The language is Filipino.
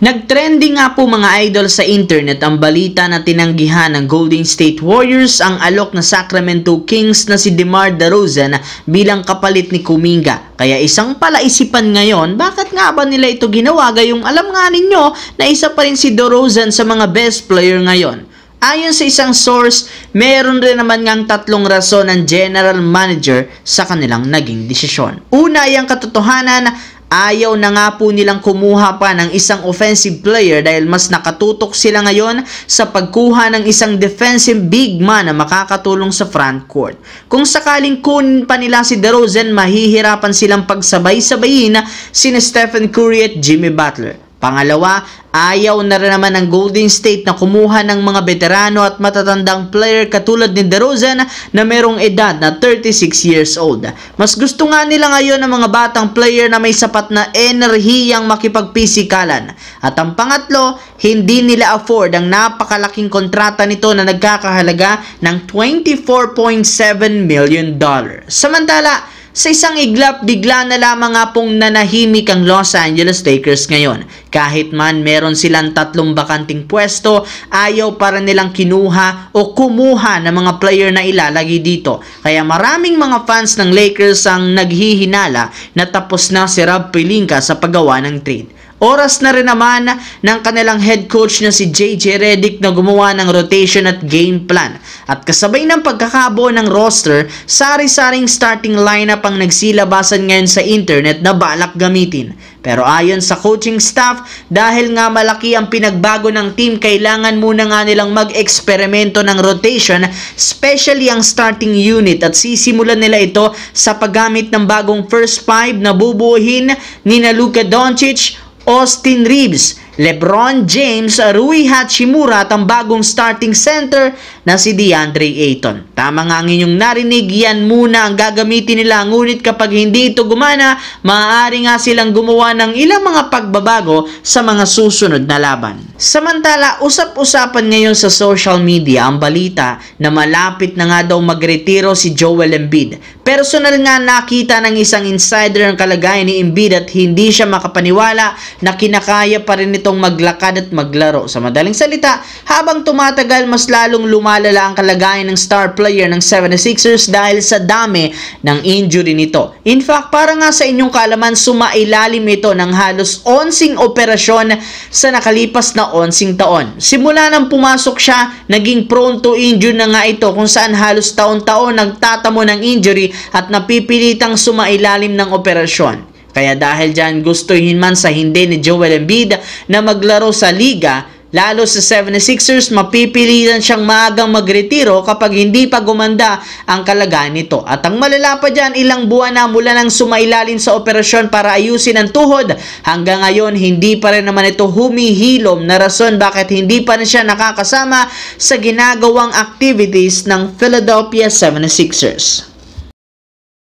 Nagtrending nga po mga idol sa internet ang balita na tinanggihan ng Golden State Warriors ang alok na Sacramento Kings na si DeMar DeRozan bilang kapalit ni Kuminga. Kaya isang palaisipan ngayon, bakit nga ba nila ito ginawa gayong alam nga ninyo na isa pa rin si DeRozan sa mga best player ngayon? Ayon sa isang source, meron rin naman ngang tatlong rason ng general manager sa kanilang naging desisyon. Una ay ang katotohanan, ayaw na nga po nilang kumuha pa ng isang offensive player dahil mas nakatutok sila ngayon sa pagkuha ng isang defensive big man na makakatulong sa front court. Kung sakaling kunin pa nila si DeRozan, mahihirapan silang pagsabay-sabayin sina Stephen Curry at Jimmy Butler. Pangalawa, ayaw na rin naman ng Golden State na kumuha ng mga veterano at matatandang player katulad ni DeRozan na merong edad na 36 years old. Mas gusto nga nila ngayon ng mga batang player na may sapat na enerhiyang makipagpisikalan. At ang pangatlo, hindi nila afford ang napakalaking kontrata nito na nagkakahalaga ng $24.7 million. Samantala, sa isang iglap, bigla na lamang nga pong nanahimik ang Los Angeles Lakers ngayon. Kahit man meron silang tatlong bakanting pwesto, ayaw para nilang kinuha o kumuha ng mga player na ilalagay dito. Kaya maraming mga fans ng Lakers ang naghihinala na tapos na si Rob Pelinka sa paggawa ng trade. Oras na rin naman ng kanilang head coach na si JJ Redick na gumawa ng rotation at game plan. At kasabay ng pagkakabuo ng roster, sari-saring starting lineup ang nagsilabasan ngayon sa internet na balak gamitin. Pero ayon sa coaching staff, dahil nga malaki ang pinagbago ng team, kailangan muna nga nilang mag-eksperimento ng rotation, especially ang starting unit, at sisimulan nila ito sa paggamit ng bagong first five na bubuuhin ni Luka Doncic, Austin Reeves, LeBron James, Rui Hachimura at ang bagong starting center na si DeAndre Ayton. Tama nga ang inyong narinig, yan muna ang gagamitin nila. Ngunit kapag hindi ito gumana, maaari nga silang gumawa ng ilang mga pagbabago sa mga susunod na laban. Samantala, usap-usapan ngayon sa social media ang balita na malapit na nga daw magretiro si Joel Embiid. Personal nga nakita ng isang insider ang kalagayan ni Embiid at hindi siya makapaniwala na kinakaya pa rin itong maglakad at maglaro. Sa madaling salita, habang tumatagal, mas lalong lumalala ang kalagayan ng star player ng 76ers dahil sa dami ng injury nito. In fact, para nga sa inyong kaalaman, sumailalim ito ng halos 11 operasyon sa nakalipas na 11 taon. Simula nang pumasok siya, naging prone to injury na nga ito kung saan halos taon-taon nagtatamo ng injury at napipilitang sumailalim ng operasyon. Kaya dahil dyan, gustuhin man sa hindi ni Joel Embiid na maglaro sa liga, lalo sa 76ers, mapipilitan siyang maagang magretiro kapag hindi pa gumanda ang kalagayan nito. At ang malala pa dyan, ilang buwan na mula nang sumailalim sa operasyon para ayusin ang tuhod, hanggang ngayon hindi pa rin naman ito humihilom na rason bakit hindi pa rin siya nakakasama sa ginagawang activities ng Philadelphia 76ers.